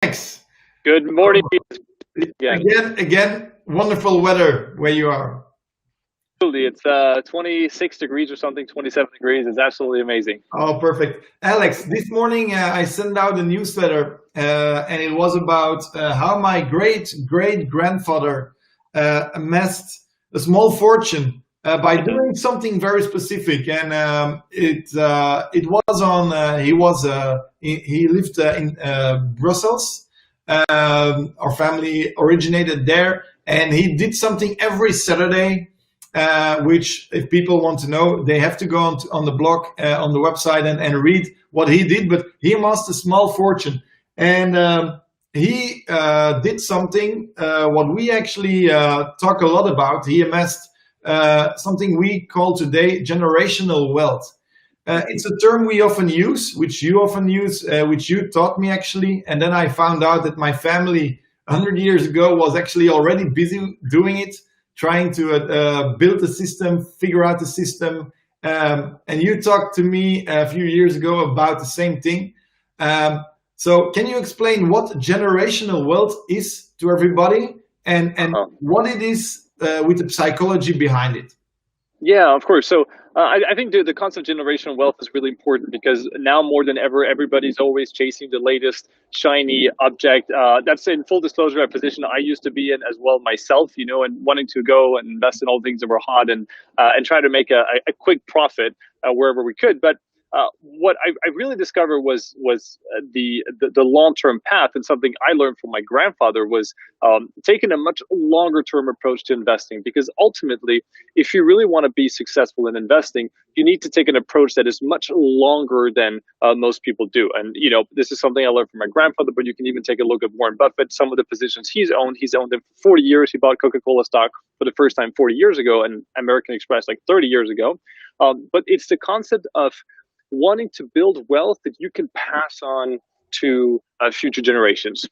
Alex. Good morning. Again, wonderful weather where you are. Absolutely. It's 26 degrees or something, 27 degrees. It's absolutely amazing. Oh, perfect. Alex, this morning I sent out a newsletter and it was about how my great-great-grandfather amassed a small fortune by doing something very specific. And it was on, he lived in Brussels. Our family originated there, and he did something every Saturday, which, if people want to know, they have to go on the blog, on the website, and read what he did. But he amassed a small fortune, and he did something what we actually talk a lot about. He amassed something we call today generational wealth. It's a term we often use, which you often use, which you taught me actually. And then I found out that my family 100 years ago was actually already busy doing it, trying to build a system, figure out the system. And you talked to me a few years ago about the same thing. So can you explain what generational wealth is to everybody and what it is with the psychology behind it? Yeah, of course. So I think the concept of generational wealth is really important because now more than ever, everybody's always chasing the latest shiny object. That's in full disclosure, a position I used to be in as well myself, and wanting to go and invest in all things that were hot and try to make a quick profit wherever we could. But what I really discovered was the long-term path, and something I learned from my grandfather was taking a much longer-term approach to investing. Because ultimately, if you really want to be successful in investing, you need to take an approach that is much longer than most people do. And this is something I learned from my grandfather. But you can even take a look at Warren Buffett. Some of the positions he's owned them for 40 years. He bought Coca-Cola stock for the first time 40 years ago, and American Express like 30 years ago. But it's the concept of wanting to build wealth that you can pass on to future generations.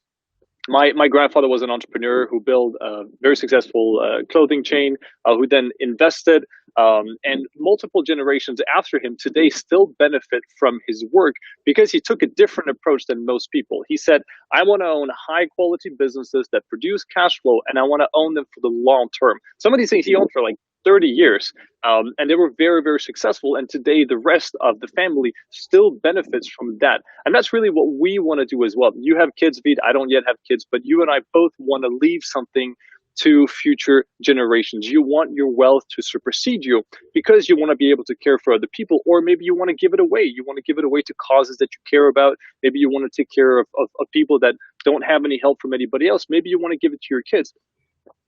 My grandfather was an entrepreneur who built a very successful clothing chain, who then invested, and multiple generations after him today still benefit from his work because he took a different approach than most people. He said, I want to own high quality businesses that produce cash flow, and I want to own them for the long term. Some of these things he owned for like 30 years, and they were very, very successful. And today, the rest of the family still benefits from that. And that's really what we want to do as well. You have kids, Veet. I don't yet have kids, but you and I both want to leave something to future generations. You want your wealth to supersede you because you want to be able to care for other people, or maybe you want to give it away. You want to give it away to causes that you care about. Maybe you want to take care of people that don't have any help from anybody else. Maybe you want to give it to your kids.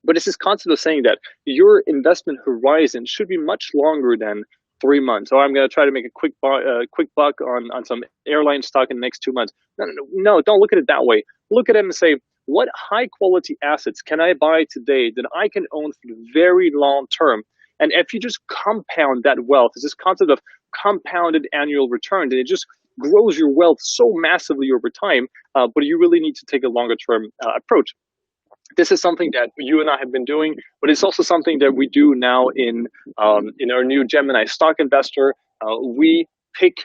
But it's this concept of saying that your investment horizon should be much longer than 3 months. Or I'm going to try to make a quick buck on some airline stock in the next 2 months. No, don't look at it that way. Look at it and say, what high quality assets can I buy today that I can own for the very long term? And if you just compound that wealth, it's this concept of compounded annual return, and it just grows your wealth so massively over time. But you really need to take a longer term approach. This is something that you and I have been doing, but it's also something that we do now in our new Gemini Stock Investor. We pick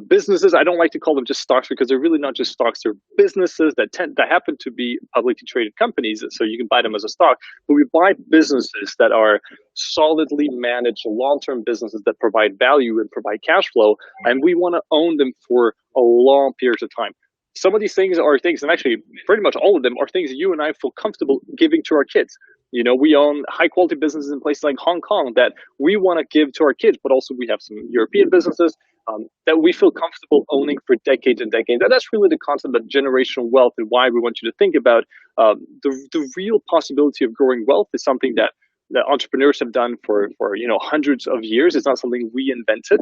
businesses. I don't like to call them just stocks because they're really not just stocks. They're businesses that happen to be publicly traded companies, so you can buy them as a stock. But we buy businesses that are solidly managed, long-term businesses that provide value and provide cash flow, and we want to own them for a long period of time. Some of these things are things, and actually pretty much all of them are things that you and I feel comfortable giving to our kids. We own high quality businesses in places like Hong Kong that we want to give to our kids, but also we have some European businesses that we feel comfortable owning for decades and decades. And that's really the concept of generational wealth, and why we want you to think about the real possibility of growing wealth is something that entrepreneurs have done for hundreds of years. It's not something we invented.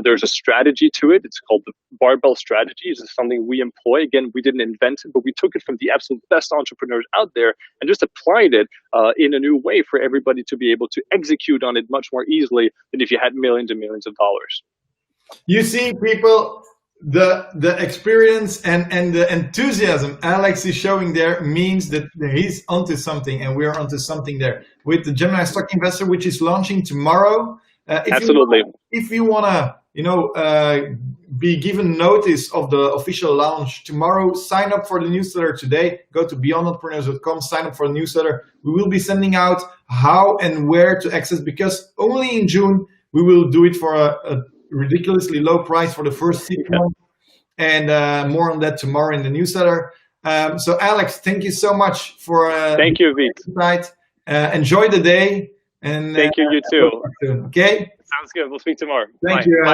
There's a strategy to it. It's called the barbell strategy. It's something we employ. Again, we didn't invent it, but we took it from the absolute best entrepreneurs out there and just applied it in a new way for everybody to be able to execute on it much more easily than if you had millions and millions of dollars. You see, people, the experience and the enthusiasm Alex is showing there means that he's onto something, and we're onto something there with the Gemini Stock Investor, which is launching tomorrow. Absolutely. If you wanna be given notice of the official launch tomorrow, sign up for the newsletter today. Go to beyondentrepreneurs.com, sign up for the newsletter. We will be sending out how and where to access, because only in June we will do it for a ridiculously low price for the first 6 months, and more on that tomorrow in the newsletter. So Alex, thank you so much for thank you, Vít. Enjoy the day, and thank you. You too. Okay. Sounds good. We'll speak tomorrow. Thank Bye. you. Bye.